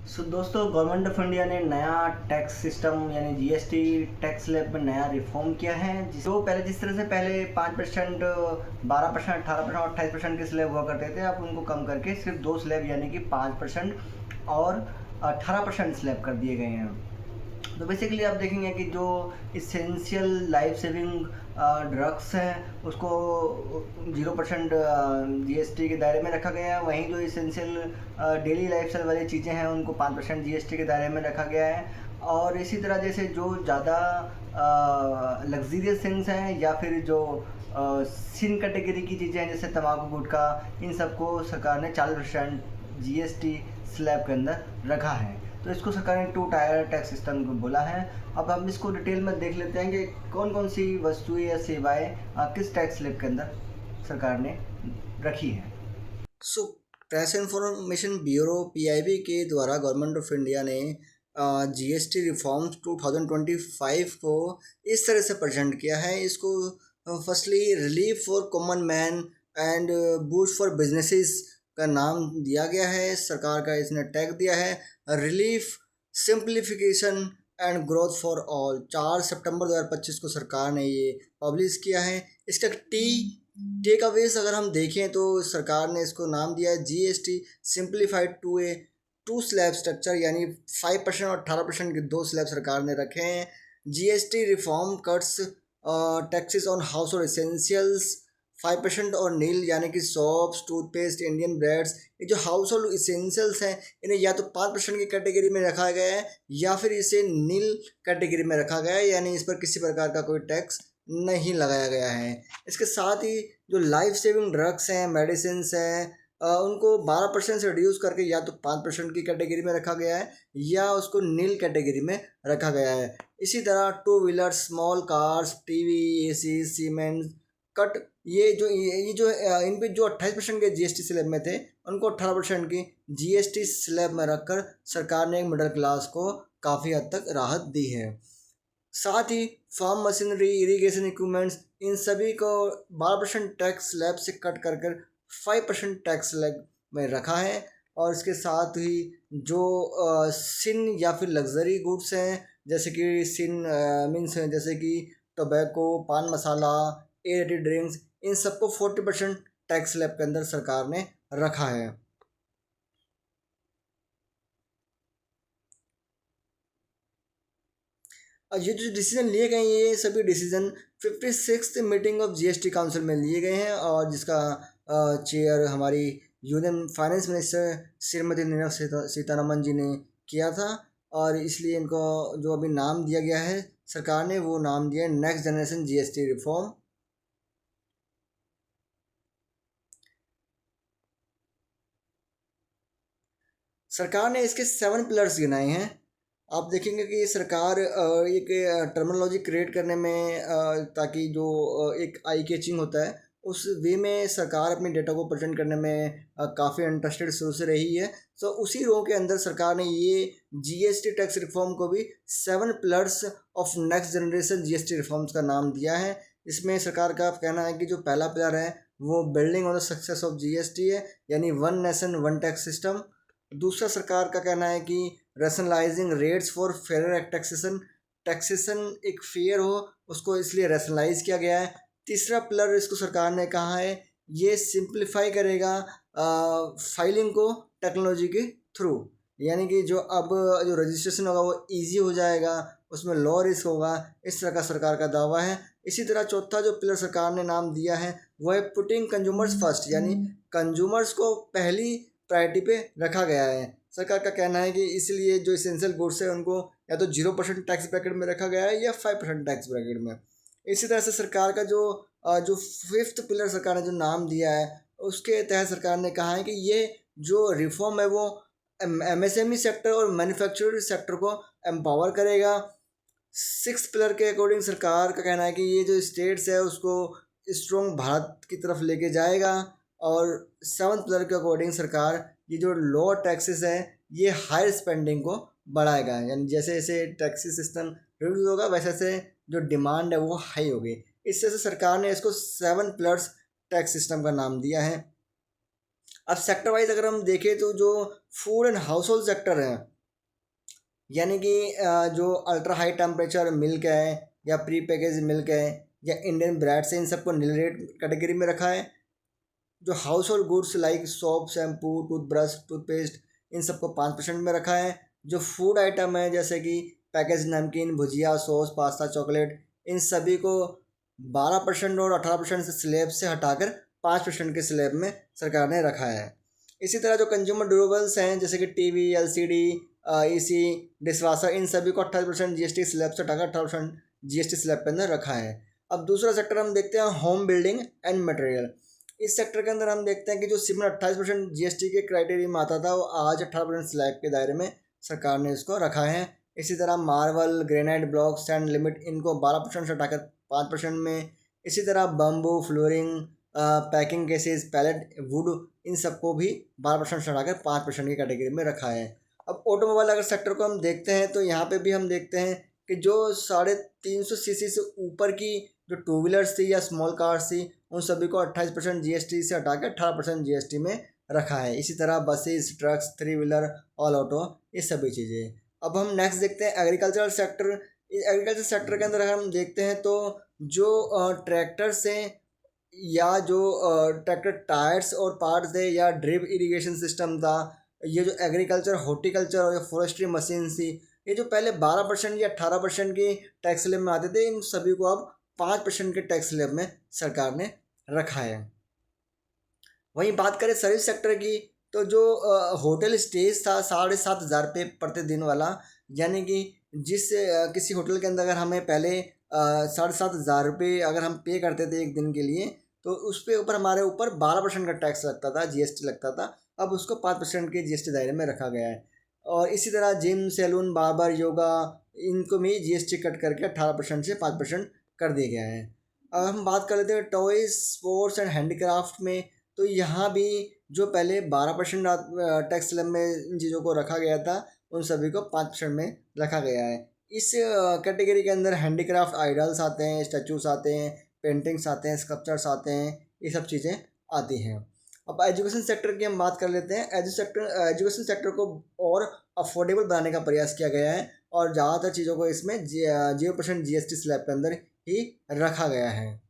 दोस्तों, government of India ने नया टैक्स सिस्टम यानी जीएसटी टैक्स स्लैब में नया रिफॉर्म किया है। जो पहले जिस तरह से पहले 5%, 12%, 18% और 28% के स्लैब हुआ करते थे, अब उनको कम करके सिर्फ दो स्लैब यानी कि 5% और 18% स्लैब कर दिए गए हैं। तो बेसिकली आप देखेंगे कि जो इसेंशियल लाइफ सेविंग ड्रग्स हैं उसको 0% जीएसटी के दायरे में रखा गया है। वहीं जो इसेंशियल डेली लाइफ स्टाइल वाली चीज़ें हैं उनको 5% जीएसटी के दायरे में रखा गया है। और इसी तरह जैसे जो ज़्यादा लग्जीरियस थिंग्स हैं या फिर जो सिन कैटेगरी की चीज़ें हैं जैसे तंबाकू गुटखा, इन सबको सरकार ने 40% जीएसटी स्लैब के अंदर रखा है। तो इसको सरकार ने टू टायर टैक्स सिस्टम को बोला है। अब हम इसको डिटेल में देख लेते हैं कि कौन कौन सी वस्तुएं या सेवाएं किस टैक्स स्लैब के अंदर सरकार ने रखी है। प्रेस इंफॉर्मेशन ब्यूरो पीआईबी के द्वारा गवर्नमेंट ऑफ इंडिया ने जीएसटी रिफॉर्म्स 2025 को इस तरह से प्रेजेंट किया है। इसको firstly relief for common man and boost for businesses का नाम दिया गया है। सरकार का इसने टैग दिया है relief simplification and growth for all. 4 सितंबर 2025 को सरकार ने ये पब्लिश किया है। इसका टेक अवेज अगर हम देखें तो सरकार ने इसको नाम दिया है GST simplified to a two slab structure, यानी 5% और 18% के दो स्लैब सरकार ने रखे हैं। GST reform cuts taxes on house hold essentials 5% और नील, यानी कि सॉप्स, टूथपेस्ट, इंडियन ब्रेड्स, ये जो हाउस होल्ड इसेंशियल्स हैं इन्हें या तो 5% की कैटेगरी में रखा गया है या फिर इसे नील कैटेगरी में रखा गया है, यानी इस पर किसी प्रकार का कोई टैक्स नहीं लगाया गया है। इसके साथ ही जो लाइफ सेविंग ड्रग्स हैं, मेडिसिन हैं, उनको 12% से रिड्यूस करके या तो 5% की कैटेगरी में रखा गया है या उसको नील कैटेगरी में रखा गया है। इसी तरह two wheeler, small cars, TV, AC, cement cut, ये जो इन पे जो 28% के जीएसटी स्लैब में थे उनको 18% की जीएसटी स्लैब में रखकर सरकार ने एक मिडिल क्लास को काफ़ी हद तक राहत दी है। साथ ही फार्म मशीनरी, इरिगेशन इक्विपमेंट्स, इन सभी को 12% टैक्स स्लैब से कट कर 5% टैक्स स्लैब में रखा है। और इसके साथ ही जो सिन या फिर लग्जरी गुड्स हैं जैसे कि सिन मीन्स जैसे कि टोबैको, पान मसाला, एयरेटेड ड्रिंक्स, इन सबको 40% टैक्स स्लैब के अंदर सरकार ने रखा है। और ये जो डिसीजन लिए गए हैं ये सभी decision 56th meeting of GST council में लिए गए हैं और जिसका चेयर हमारी union finance minister Shrimati Nirmala Sitharaman ji ने किया था। और इसलिए इनको जो अभी नाम दिया गया है सरकार ने, वो नाम दिया है नेक्स्ट जनरेशन जीएसटी रिफॉर्म। सरकार ने इसके 7 पिलर्स गिनाए हैं। आप देखेंगे कि सरकार एक टर्मिनोलॉजी क्रिएट करने में ताकि जो एक आई कैचिंग होता है उस वे में सरकार अपनी डेटा को प्रेजेंट करने में काफ़ी इंटरेस्टेड शुरू से रही है। तो उसी रो के अंदर सरकार ने ये जीएसटी टैक्स रिफॉर्म को भी 7 pillars of next generation GST reforms का नाम दिया है। इसमें सरकार का कहना है कि जो पहला पिलर है वो building on the success of GST है, यानी one nation one tax system. दूसरा सरकार का कहना है कि rationalising rates for fair taxation, taxation एक फेयर हो उसको इसलिए रैशनलाइज किया गया है। तीसरा पिलर इसको सरकार ने कहा है ये सिंप्लीफाई करेगा फाइलिंग को टेक्नोलॉजी के थ्रू, यानी कि जो रजिस्ट्रेशन होगा वो इजी हो जाएगा, उसमें लो रिस्क होगा, इस तरह का सरकार का दावा है। इसी तरह चौथा जो पिलर सरकार ने नाम दिया है वो है पुटिंग कंज्यूमर्स फर्स्ट, यानी कंज्यूमर्स को पहली प्रायोरिटी पे रखा गया है। सरकार का कहना है कि इसलिए जो इसेंशियल गुड्स है उनको या तो 0% टैक्स ब्रैकेट में रखा गया है या 5% टैक्स ब्रैकेट में। इसी तरह से सरकार का जो 5th पिलर सरकार ने जो नाम दिया है उसके तहत सरकार ने कहा है कि ये जो रिफॉर्म है वो एमएसएमई सेक्टर और मैन्युफैक्चरिंग सेक्टर को एम्पावर करेगा। 6th पिलर के अकॉर्डिंग सरकार का कहना है कि ये जो स्टेट्स है उसको स्ट्रॉन्ग भारत की तरफ लेके जाएगा। और 7th पिलर के अकॉर्डिंग सरकार ये जो लो टैक्सेस है ये हायर स्पेंडिंग को बढ़ाएगा, यानी जैसे जैसे टैक्सी सिस्टम रिड्यूस होगा वैसे से जो डिमांड है वो हाई होगी। इससे से सरकार ने इसको 7 पिलर्स टैक्स सिस्टम का नाम दिया है। अब सेक्टर वाइज अगर हम देखें तो जो food and house hold sector है यानी कि जो अल्ट्रा हाई टेम्परेचर मिल्क है या प्री पैकेज मिल्क है या इंडियन ब्रांड्स है, इन सबको नील रेट कैटेगरी में रखा है। जो household goods like soap, shampoo, toothbrush, toothpaste, इन सबको 5% में रखा है। जो फूड आइटम है जैसे कि पैकेज नमकीन, भुजिया, सॉस, पास्ता, चॉकलेट, इन सभी को 12% और 18% से स्लैब से हटाकर 5% के स्लैब में सरकार ने रखा है। इसी तरह जो कंज्यूमर ड्यूरेबल्स हैं जैसे कि टीवी, एलसीडी, एसी, डिशवाशर, इन सभी को 28% जीएसटी स्लैब से हटाकर 18% जीएसटी स्लैब के अंदर रखा है। अब दूसरा सेक्टर हम देखते हैं होम बिल्डिंग एंड मटेरियल। इस सेक्टर के अंदर हम देखते हैं कि जो सिर्फ 28% जीएसटी के क्राइटेरिया में आता था वो आज 18% स्लैब के दायरे में सरकार ने इसको रखा है। इसी तरह marble, granite block, sand limit, इनको 12% से हटाकर 5% में। इसी तरह bamboo, flooring, packing cases, pallet, wood, इन सबको भी 12% से हटाकर 5% की कैटेगरी में रखा है। अब ऑटोमोबाइल अगर सेक्टर को हम देखते हैं तो यहाँ पे भी हम देखते हैं कि जो 350 सीसी से ऊपर की जो टू व्हीलर्स थी या स्मॉल कार्स थी उन सभी को 28% जीएसटी से हटाकर 18% जीएसटी में रखा है। इसी तरह buses, trucks, three wheeler, all auto, ये सभी चीज़ें। अब हम नेक्स्ट देखते हैं एग्रीकल्चरल सेक्टर। एग्रीकल्चर सेक्टर के अंदर अगर हम देखते हैं तो जो ट्रैक्टर से या जो ट्रैक्टर टायर्स और पार्ट्स थे या ड्रिप इरिगेशन सिस्टम था, ये जो एग्रीकल्चर, हॉर्टिकल्चर और फॉरेस्ट्री मशीन थी, ये जो पहले 12% या 18% की टैक्स स्लैब में आते थे, इन सभी को अब 5% के टैक्स स्लैब में सरकार ने रखा है। वहीं बात करें सर्विस सेक्टर की तो जो होटल स्टेज था 7,500 रुपये प्रति दिन वाला, यानी कि जिस किसी होटल के अंदर अगर हमें पहले 7,500 रुपये अगर हम पे करते थे एक दिन के लिए तो उस पे ऊपर हमारे ऊपर 12% का टैक्स लगता था, जीएसटी लगता था। अब उसको 5% के जीएसटी दायरे में रखा गया है। और इसी तरह जिम, सैलून, बार्बर, योगा, इनको भी जीएसटी कट करके 18% से 5% कर दिया गया है। अब हम बात कर लेते हैं टॉयज़, स्पोर्ट्स एंड हैंडीक्राफ्ट में, तो यहाँ भी जो पहले 12% टैक्स स्लैब में इन चीज़ों को रखा गया था उन सभी को 5% में रखा गया है। इस कैटेगरी के अंदर हैंडीक्राफ्ट आइडल्स आते हैं, स्टैचूस आते हैं, पेंटिंग्स आते हैं, स्कल्पचर्स आते हैं, ये सब चीज़ें आती हैं। अब एजुकेशन सेक्टर की हम बात कर लेते हैं। एजुकेशन सेक्टर को और अफोर्डेबल बनाने का प्रयास किया गया है और ज़्यादातर चीज़ों को इसमें 0% जीएसटी स्लैब के अंदर ही रखा गया है।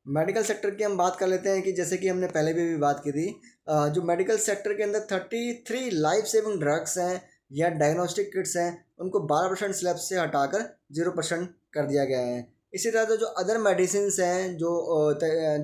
मेडिकल सेक्टर की हम बात कर लेते हैं कि जैसे कि हमने पहले भी बात की थी, जो मेडिकल सेक्टर के अंदर 33 लाइफ सेविंग ड्रग्स हैं या डायग्नोस्टिक किट्स हैं उनको 12% स्लैब से हटाकर 0% कर दिया गया है। इसी तरह जो अदर मेडिसिन हैं जो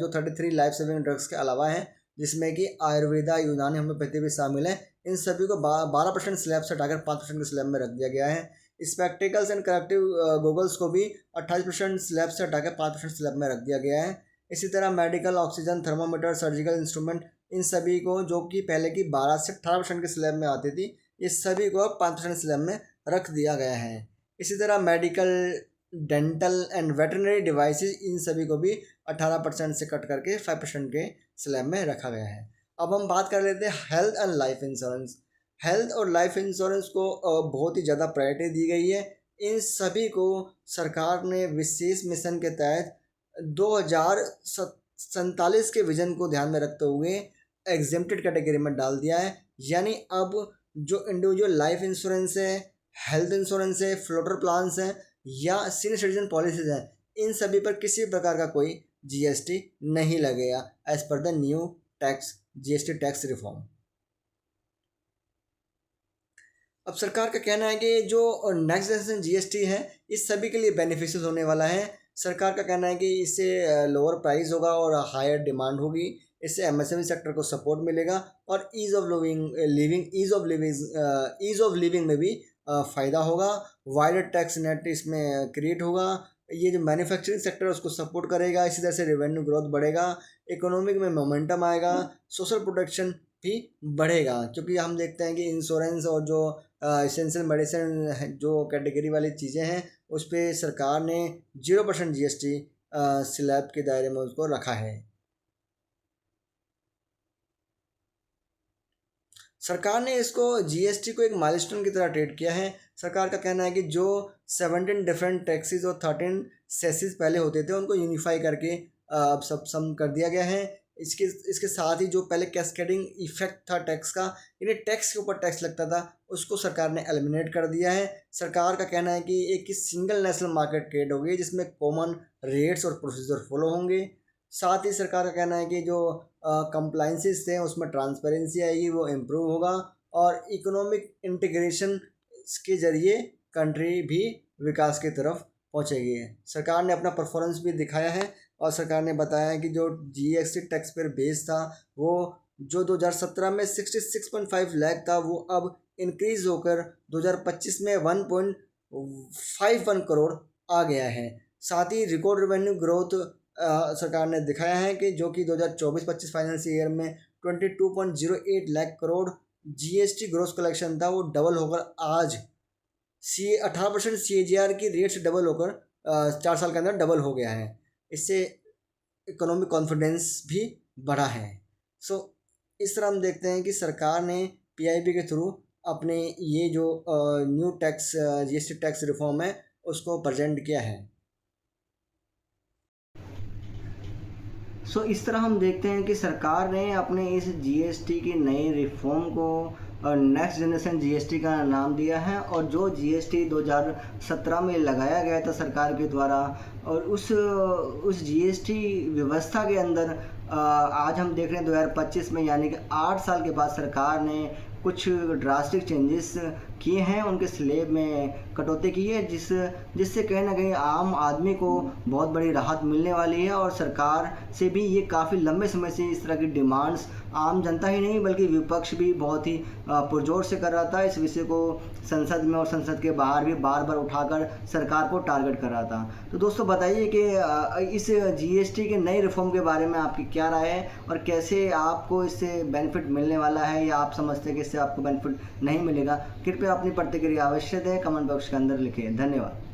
33 लाइफ सेविंग ड्रग्स के अलावा हैं, जिसमें कि आयुर्वेदा, यूनानी, होम्योपैथी भी शामिल है, इन सभी को 12% स्लैब से हटाकर 5% के स्लैब में रख दिया गया है। स्पेक्टिकल्स एंड करेक्टिव गोगल्स को भी 28% स्लैब से हटाकर 5% स्लैब में रख दिया गया है। इसी तरह medical oxygen, thermometer, surgical instrument, इन सभी को जो कि पहले की 12 से 18% के स्लैब में आती थी, इस सभी को 5% स्लैब में रख दिया गया है। इसी तरह medical, dental and veterinary devices, इन सभी को भी 18% से कट करके 5% के स्लैब में रखा गया है। अब हम बात कर लेते हैं health and life insurance. Health और लाइफ इंश्योरेंस को बहुत ही ज़्यादा प्रायोरिटी दी गई है। इन सभी को सरकार ने विशेष मिशन के तहत 2047 के विजन को ध्यान में रखते हुए एग्जेम्प्टेड कैटेगरी में डाल दिया है। यानी अब जो इंडिविजुअल लाइफ इंश्योरेंस है, हेल्थ इंश्योरेंस है, फ्लोटर प्लान्स हैं या सीनियर सिटीजन पॉलिसीज हैं, इन सभी पर किसी प्रकार का कोई जीएसटी नहीं लगेगा as per the new tax GST tax reform. अब सरकार का कहना है कि जो नेक्स्ट जनरेशन जीएसटी है इस सभी के लिए बेनिफिशियल होने वाला है। सरकार का कहना है कि इससे लोअर प्राइस होगा और हायर डिमांड होगी, इससे एमएसएमई सेक्टर को सपोर्ट मिलेगा और ईज़ ऑफ लिविंग में भी फ़ायदा होगा। वाइडर टैक्स नेट इसमें क्रिएट होगा। ये जो मैन्युफैक्चरिंग सेक्टर है उसको सपोर्ट करेगा। इसी तरह से रेवेन्यू ग्रोथ बढ़ेगा, इकोनॉमिक में मोमेंटम आएगा, सोशल प्रोटेक्शन भी बढ़ेगा। क्योंकि हम देखते हैं कि इंश्योरेंस और जो एसेंशियल मेडिसिन जो कैटेगरी वाली चीज़ें हैं उस पर सरकार ने 0% जीएसटी स्लैब के दायरे में उसको रखा है। सरकार ने इसको जीएसटी को एक माइलस्टोन की तरह ट्रीट किया है। सरकार का कहना है कि जो 17 डिफरेंट टैक्सेस और 13 सेसेस पहले होते थे उनको यूनिफाई करके अब सब सम कर दिया गया है। इसके साथ ही जो पहले कैस्केडिंग इफेक्ट था टैक्स का, यानी टैक्स के ऊपर टैक्स लगता था, उसको सरकार ने एलिमिनेट कर दिया है। सरकार का कहना है कि एक सिंगल नेशनल मार्केट क्रिएट होगी जिसमें कॉमन रेट्स और प्रोसीजर फॉलो होंगे। साथ ही सरकार का कहना है कि जो कंप्लाइंसेस थे उसमें ट्रांसपेरेंसी आएगी, वो इम्प्रूव होगा, और इकोनॉमिक इंटीग्रेशन के ज़रिए कंट्री भी विकास की तरफ पहुँचेगी। सरकार ने अपना परफॉर्मेंस भी दिखाया है, और सरकार ने बताया है कि जो जीएसटी टैक्स पेयर बेस था वो जो 2017 में 66.5 लाख था, वो अब इंक्रीज होकर 2025 में 1.51 करोड़ आ गया है। साथ ही रिकॉर्ड रेवेन्यू ग्रोथ सरकार ने दिखाया है कि जो कि 2024-25 फाइनेंशियल ईयर में 22.08 lakh crore GST gross collection था, वो डबल होकर आज 18% CAGR की रेट से डबल होकर 4 साल के अंदर डबल हो गया है। इससे इकोनॉमिक कॉन्फिडेंस भी बढ़ा है। इस तरह हम देखते हैं कि सरकार ने PIB के थ्रू अपने ये जो new tax GST tax reform है उसको प्रेजेंट किया है। इस तरह हम देखते हैं कि सरकार ने अपने इस GST की नई रिफॉर्म को नेक्स्ट जनरेशन GST का नाम दिया है, और जो GST 2017 में लगाया गया था सरकार के द्वारा, और उस GST व्यवस्था के अंदर आज हम देख रहे हैं 2025 में, यानी कि 8 साल के बाद सरकार ने कुछ ड्रास्टिक चेंजेस किए हैं, उनके स्लेब में कटौती की है, जिससे कहीं ना कहीं आम आदमी को बहुत बड़ी राहत मिलने वाली है। और सरकार से भी ये काफ़ी लंबे समय से इस तरह की डिमांड्स आम जनता ही नहीं बल्कि विपक्ष भी बहुत ही पुरजोर से कर रहा था। इस विषय को संसद में और संसद के बाहर भी बार बार उठाकर सरकार को टारगेट कर रहा था। तो दोस्तों बताइए कि इस GST के नई रिफॉर्म के बारे में आपकी क्या राय है, और कैसे आपको इससे बेनिफिट मिलने वाला है, या आप समझते हैं कि इससे आपको बेनिफिट नहीं मिलेगा। कृपया अपनी प्रतिक्रिया अवश्य दें, कमेंट बॉक्स के अंदर लिखें। धन्यवाद।